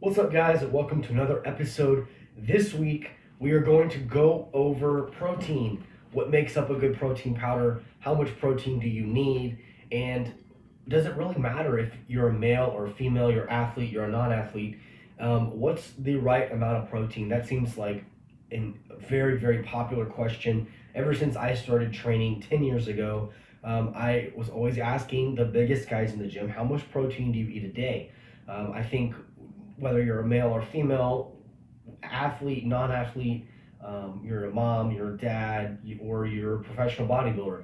What's up, guys, and welcome to another episode. This week, we are going to go over protein. What makes up a good protein powder? How much protein do you need? And does it really matter if you're a male or a female, you're an athlete, you're a non-athlete? What's the right amount of protein? That seems like a very, very popular question. Ever since I started training 10 years ago, I was always asking the biggest guys in the gym, how much protein do you eat a day? I think whether you're a male or female, athlete, non-athlete, you're a mom, you're a dad, or you're a professional bodybuilder,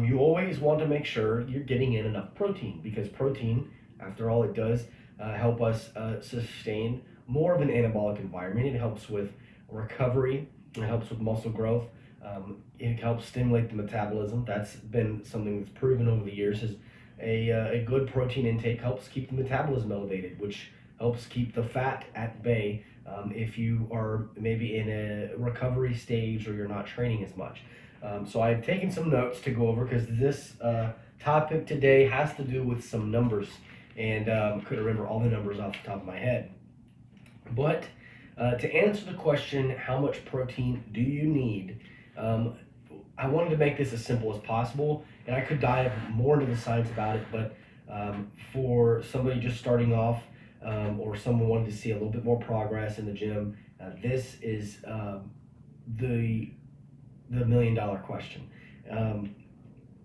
you always want to make sure you're getting in enough protein because protein, after all, it does help us sustain more of an anabolic environment. It helps with recovery. It helps with muscle growth. It helps stimulate the metabolism. That's been something that's proven over the years. Is a good protein intake helps keep the metabolism elevated, which helps keep the fat at bay if you are maybe in a recovery stage or you're not training as much. So I've taken some notes to go over because this topic today has to do with some numbers, and couldn't remember all the numbers off the top of my head. But to answer the question, how much protein do you need? I wanted to make this as simple as possible, and I could dive more into the science about it, but for somebody just starting off, or someone wanting to see a little bit more progress in the gym, this is the $1,000,000 question.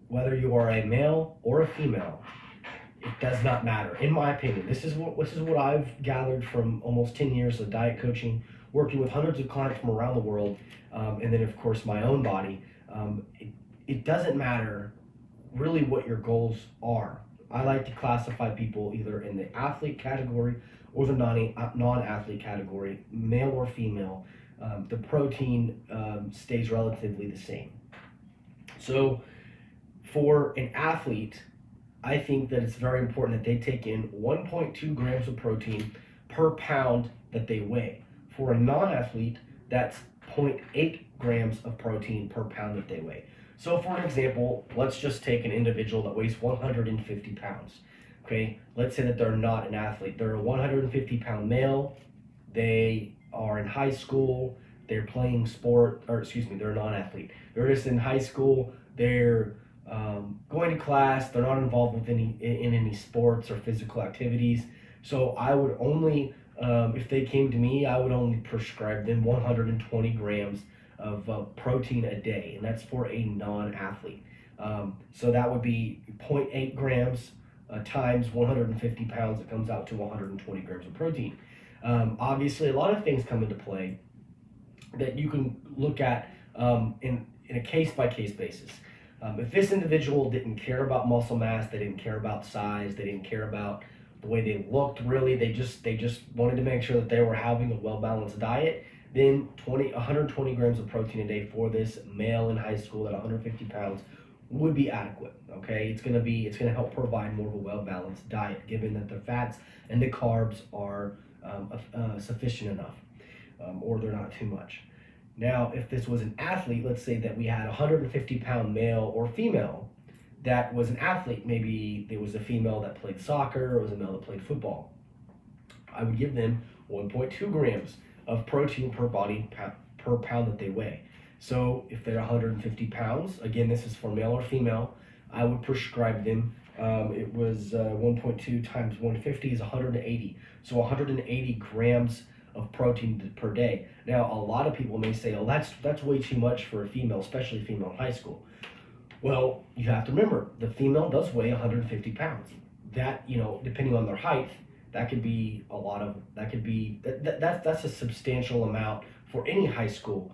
Whether you are a male or a female, it does not matter. In my opinion, this is what I've gathered from almost 10 years of diet coaching, working with hundreds of clients from around the world, and then of course my own body. It doesn't matter really what your goals are. I like to classify people either in the athlete category or the non-athlete category, male or female. The protein stays relatively the same. So for an athlete, I think that it's very important that they take in 1.2 grams of protein per pound that they weigh. For a non-athlete, that's 0.8 grams of protein per pound that they weigh. So for an example, let's just take an individual that weighs 150 pounds. Okay, let's say that they're not an athlete. They're a 150-pound male. They are in high school. They're playing sport, or excuse me, they're a non-athlete. They're just in high school. They're going to class. They're not involved with in any sports or physical activities. So I would only, if they came to me, I would only prescribe them 120 grams of protein a day, and that's for a non-athlete. So that would be 0.8 grams times 150 pounds. It comes out to 120 grams of protein. Obviously, a lot of things come into play that you can look at in a case-by-case basis. If this individual didn't care about muscle mass, they didn't care about size, they didn't care about the way they looked, really, they just wanted to make sure that they were having a well-balanced diet, then 120 grams of protein a day for this male in high school at 150 pounds would be adequate. Okay, it's gonna help provide more of a well-balanced diet, given that the fats and the carbs are sufficient enough, or they're not too much. Now, if this was an athlete, let's say that we had a 150-pound male or female that was an athlete. Maybe there was a female that played soccer, or it was a male that played football. I would give them 1.2 grams of protein per pound that they weigh. So if they're 150 pounds, again, this is for male or female, I would prescribe them, it was 1.2 times 150 is 180. So 180 grams of protein per day. Now, a lot of people may say, oh, that's way too much for a female, especially a female in high school. Well, you have to remember, the female does weigh 150 pounds. That, depending on their height, that could be a lot of, that's a substantial amount for any high school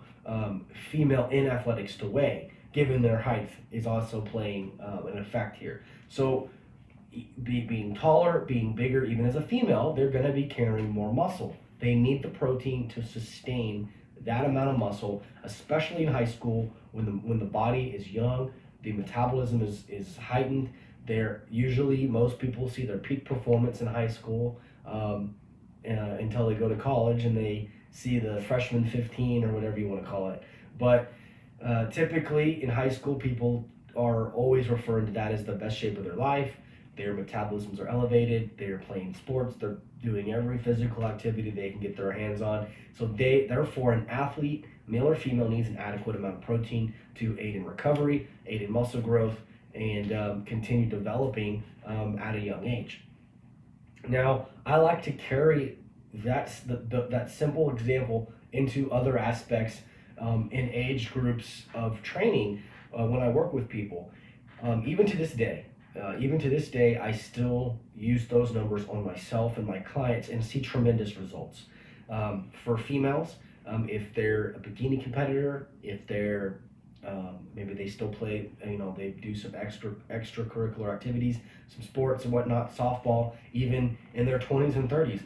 female in athletics to weigh, given their height is also playing an effect here. So being taller, being bigger, even as a female, they're going to be carrying more muscle. They need the protein to sustain that amount of muscle, especially in high school when the body is young, the metabolism is heightened. They're usually, most people see their peak performance in high school until they go to college and they see the freshman 15 or whatever you want to call it. But typically in high school, people are always referring to that as the best shape of their life. their metabolisms are elevated, they're playing sports, they're doing every physical activity they can get their hands on. So therefore, an athlete, male or female, needs an adequate amount of protein to aid in recovery, aid in muscle growth, and continue developing at a young age. Now, I like to carry that simple example into other aspects in age groups of training when I work with people. Even to this day, I still use those numbers on myself and my clients and see tremendous results. For females, if they're a bikini competitor, if they're maybe they still play, they do some extracurricular activities, some sports and whatnot, softball, even in their 20s and 30s.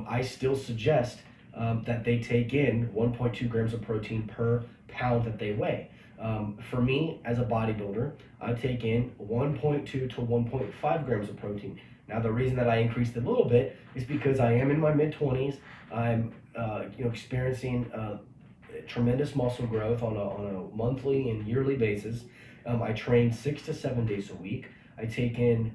I still suggest that they take in 1.2 grams of protein per pound that they weigh. For me, as a bodybuilder, I take in 1.2 to 1.5 grams of protein. Now, the reason that I increased it a little bit is because I am in my mid-20s. I'm experiencing tremendous muscle growth on a monthly and yearly basis. I train 6 to 7 days a week. I take in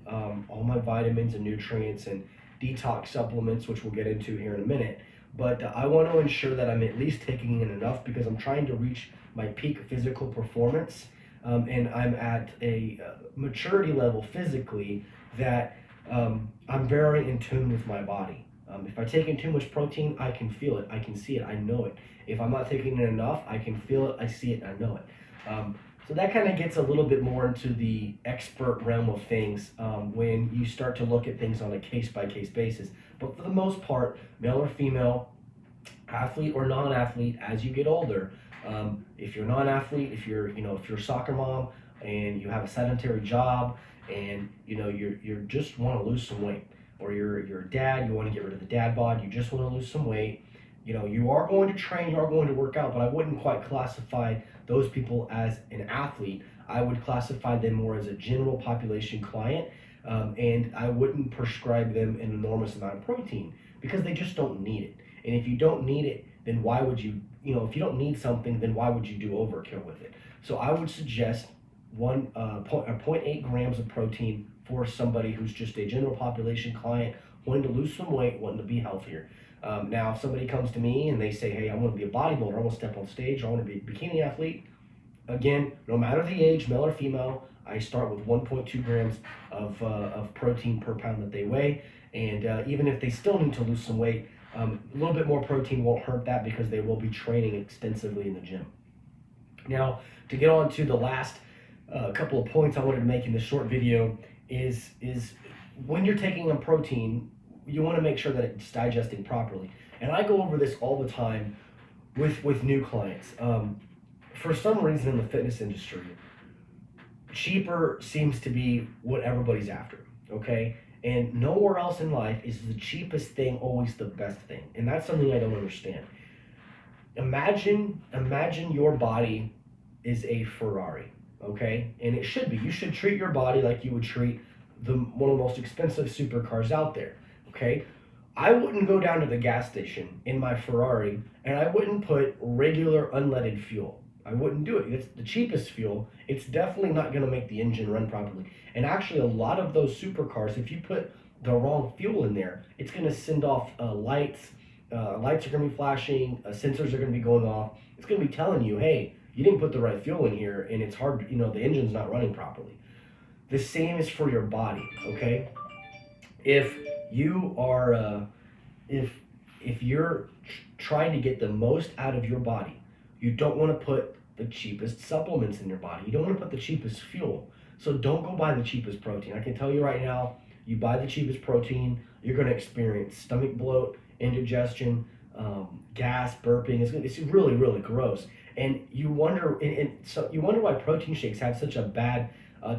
all my vitamins and nutrients and detox supplements, which we'll get into here in a minute. But I want to ensure that I'm at least taking in enough because I'm trying to reach my peak physical performance. And I'm at a maturity level physically that I'm very in tune with my body. If I take in too much protein, I can feel it, I can see it, I know it. If I'm not taking in enough, I can feel it, I see it, I know it. So that kind of gets a little bit more into the expert realm of things when you start to look at things on a case-by-case basis. But for the most part, male or female, athlete or non-athlete, as you get older, if you're non-athlete, if you're a soccer mom and you have a sedentary job and you're just want to lose some weight, or you're a dad, you want to get rid of the dad bod, you just want to lose some weight, you are going to train, you are going to work out, but I wouldn't quite classify those people as an athlete. I would classify them more as a general population client, and I wouldn't prescribe them an enormous amount of protein because they just don't need it. And if you don't need it, then why would you, if you don't need something, then why would you do overkill with it? So I would suggest 0.8 grams of protein for somebody who's just a general population client wanting to lose some weight, wanting to be healthier. Now, if somebody comes to me and they say, hey, I want to be a bodybuilder, I want to step on stage, I want to be a bikini athlete, again, no matter the age, male or female, I start with 1.2 grams of protein per pound that they weigh. And even if they still need to lose some weight, a little bit more protein won't hurt that because they will be training extensively in the gym. Now, to get on to the last couple of points I wanted to make in this short video is when you're taking in protein, you want to make sure that it's digesting properly. And I go over this all the time with new clients. For some reason in the fitness industry, cheaper seems to be what everybody's after, okay? And nowhere else in life is the cheapest thing always the best thing. And that's something I don't understand. Imagine your body is a Ferrari, okay? And it should be. You should treat your body like you would treat one of the most expensive supercars out there, okay? I wouldn't go down to the gas station in my Ferrari and I wouldn't put regular unleaded fuel. I wouldn't do it. It's the cheapest fuel. It's definitely not going to make the engine run properly. And actually, a lot of those supercars, if you put the wrong fuel in there, it's going to send off lights. Lights are going to be flashing. Sensors are going to be going off. It's going to be telling you, hey, you didn't put the right fuel in here, and it's hard. The engine's not running properly. The same is for your body. Okay, if you are, if you're trying to get the most out of your body, you don't want to put the cheapest supplements in your body. You don't want to put the cheapest fuel. So don't go buy the cheapest protein. I can tell you right now, you buy the cheapest protein, you're going to experience stomach bloat, indigestion, gas, burping. It's really, really gross. And you wonder, you wonder why protein shakes have such a bad,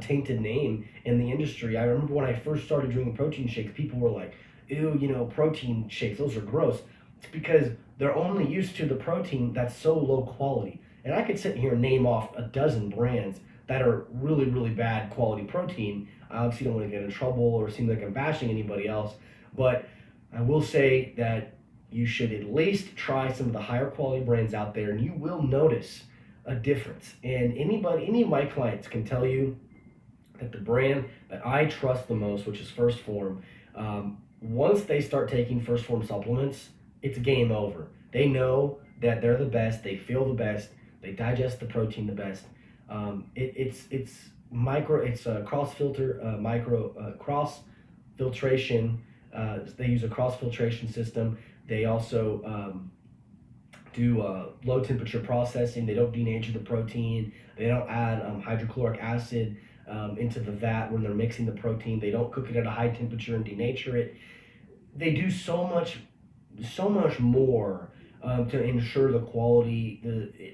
tainted name in the industry. I remember when I first started drinking protein shakes, people were like, ew, protein shakes, those are gross. It's because they're only used to the protein that's so low quality. And I could sit here and name off a dozen brands that are really, really bad quality protein. I obviously don't want to get in trouble or seem like I'm bashing anybody else, but I will say that you should at least try some of the higher quality brands out there and you will notice a difference. And any of my clients can tell you that the brand that I trust the most, which is First Form, once they start taking First Form supplements, it's game over. They know that they're the best. They feel the best. They digest the protein the best. It's micro. It's a cross filter cross filtration. They use a cross filtration system. They also do low temperature processing. They don't denature the protein. They don't add hydrochloric acid into the vat when they're mixing the protein. They don't cook it at a high temperature and denature it. They do so much more to ensure the quality,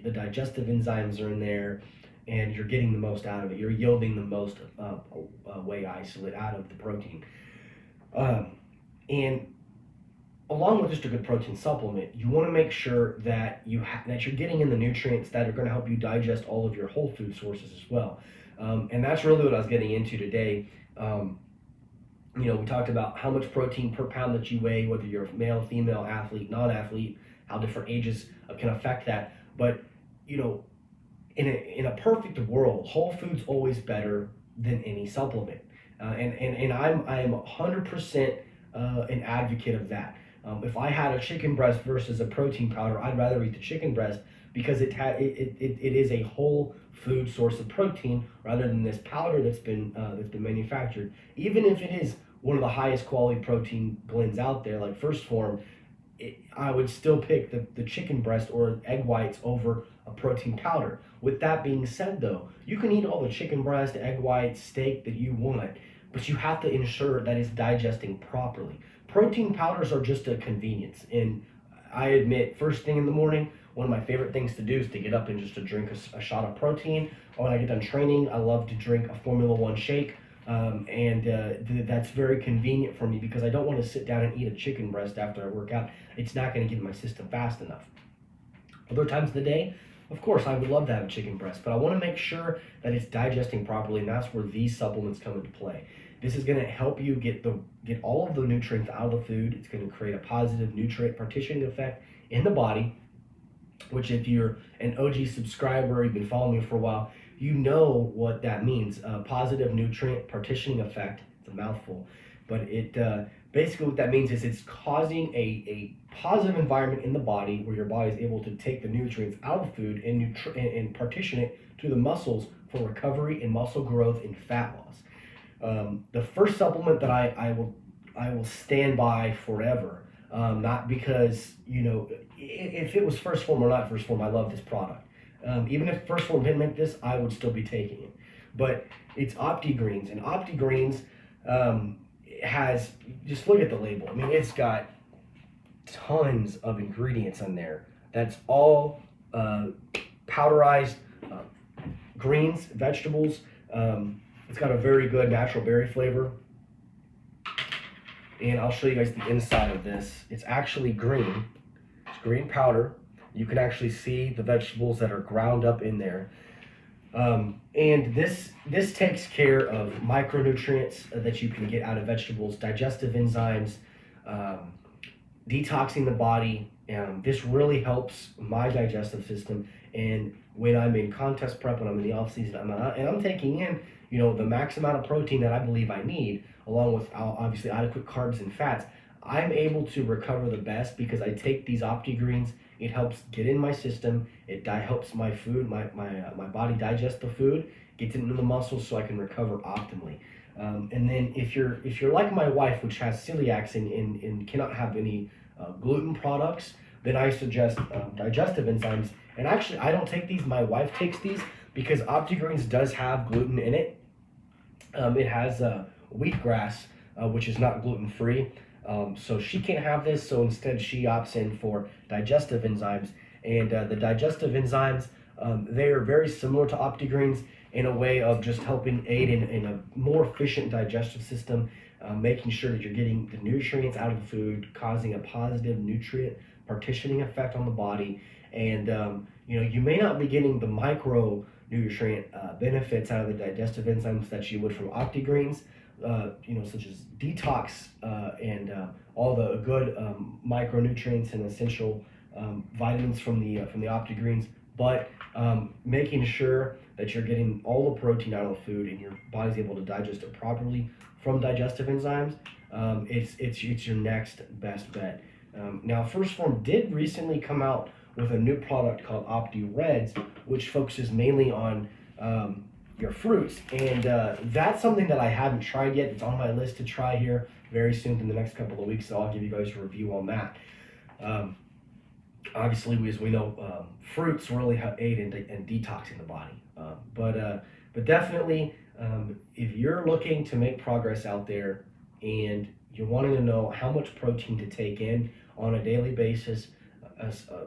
the digestive enzymes are in there, and you're getting the most out of it. You're yielding the most whey isolate out of the protein. And along with just a good protein supplement, you want to make sure that that you're getting in the nutrients that are going to help you digest all of your whole food sources as well. And that's really what I was getting into today. We talked about how much protein per pound that you weigh, whether you're a male, female, athlete, non-athlete, how different ages can affect that. But in a perfect world, whole food's always better than any supplement. And I'm 100% an advocate of that. If I had a chicken breast versus a protein powder, I'd rather eat the chicken breast because it is a whole food source of protein rather than this powder that's been manufactured. Even if it is one of the highest quality protein blends out there, like First Form, I would still pick the chicken breast or egg whites over a protein powder. With that being said, though, you can eat all the chicken breast, egg whites, steak that you want, but you have to ensure that it's digesting properly. Protein powders are just a convenience, and I admit, first thing in the morning, one of my favorite things to do is to get up and just to drink a shot of protein. Or when I get done training, I love to drink a Formula One shake, that's very convenient for me because I don't want to sit down and eat a chicken breast after I work out. It's not going to get in my system fast enough. Other times of the day, of course, I would love to have a chicken breast, but I want to make sure that it's digesting properly, and that's where these supplements come into play. This is going to help you get all of the nutrients out of the food. It's going to create a positive nutrient partitioning effect in the body, which if you're an OG subscriber, you've been following me for a while, you know what that means. Positive nutrient partitioning effect. It's a mouthful, but it basically what that means is it's causing a positive environment in the body where your body is able to take the nutrients out of the food and partition it to the muscles for recovery and muscle growth and fat loss. The first supplement that I will stand by forever, not because if it was First Form or not First Form, I love this product. Even if First Form didn't make this, I would still be taking it. But it's OptiGreens, and OptiGreens has, just look at the label. I mean, it's got tons of ingredients in there. That's all powderized greens, vegetables. It's got a very good natural berry flavor. And I'll show you guys the inside of this. It's actually green. It's green powder. You can actually see the vegetables that are ground up in there. And this takes care of micronutrients that you can get out of vegetables, digestive enzymes, detoxing the body. This really helps my digestive system. And when I'm in contest prep, when I'm in the off season, I'm taking in the max amount of protein that I believe I need, along with obviously adequate carbs and fats. I'm able to recover the best because I take these OptiGreens. It helps get in my system. It helps my food, my body digest the food, gets it into the muscles so I can recover optimally. And then if you're like my wife, which has celiacs and cannot have any gluten products, then I suggest digestive enzymes. And actually, I don't take these. My wife takes these because OptiGreens does have gluten in it. It has wheatgrass, which is not gluten-free. So she can't have this, so instead she opts in for digestive enzymes. And the digestive enzymes, they are very similar to OptiGreens in a way of just helping aid in a more efficient digestive system, making sure that you're getting the nutrients out of the food, causing a positive nutrient partitioning effect on the body. And you may not be getting the micronutrient benefits out of the digestive enzymes that you would from OptiGreens, such as detox and all the good micronutrients and essential vitamins from the OptiGreens, but making sure that you're getting all the protein out of the food and your body's able to digest it properly from digestive enzymes, it's your next best bet. Now, First Form did recently come out with a new product called Opti Reds, which focuses mainly on your fruits, and that's something that I haven't tried yet. It's on my list to try here very soon in the next couple of weeks, so I'll give you guys a review on that. Obviously, as we know, fruits really aid in detoxing the body, but definitely, if you're looking to make progress out there and you're wanting to know how much protein to take in on a daily basis,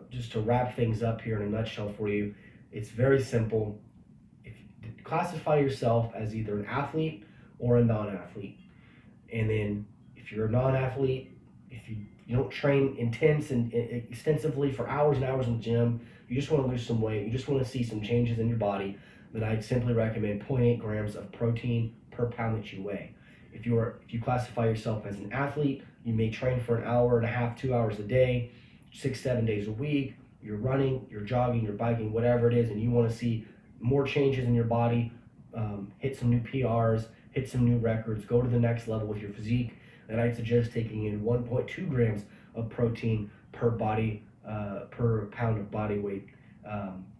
just to wrap things up here in a nutshell for you, it's very simple. If you classify yourself as either an athlete or a non-athlete, and then if you're a non-athlete, if you don't train intense and extensively for hours and hours in the gym, you just want to lose some weight, you just want to see some changes in your body, then I'd simply recommend 0.8 grams of protein per pound that you weigh. If you classify yourself as an athlete, you may train for an hour and a half, 2 hours a day, 6-7 days a week. You're running, you're jogging, you're biking, whatever it is, and you want to see more changes in your body, hit some new PRs, hit some new records, go to the next level with your physique, then I'd suggest taking in 1.2 grams of protein per pound of body weight.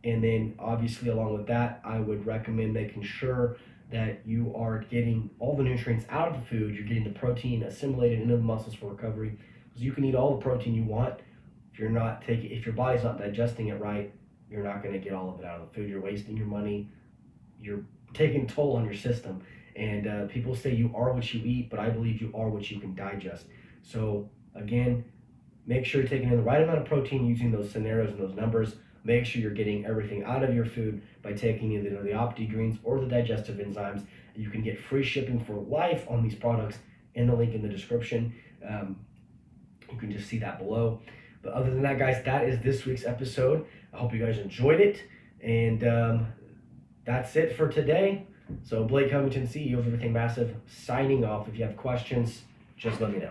And then obviously along with that, I would recommend making sure that you are getting all the nutrients out of the food, you're getting the protein assimilated into the muscles for recovery. Because you can eat all the protein you want. If your body's not digesting it right, you're not going to get all of it out of the food. You're wasting your money. You're taking a toll on your system. And people say you are what you eat, but I believe you are what you can digest. So again, make sure you're taking in the right amount of protein using those scenarios and those numbers. Make sure you're getting everything out of your food by taking either the Opti Greens or the digestive enzymes. You can get free shipping for life on these products in the link in the description. You can just see that below. But other than that, guys, that is this week's episode. I hope you guys enjoyed it. And that's it for today. So Blake Covington, CEO of Everything Massive, signing off. If you have questions, just let me know.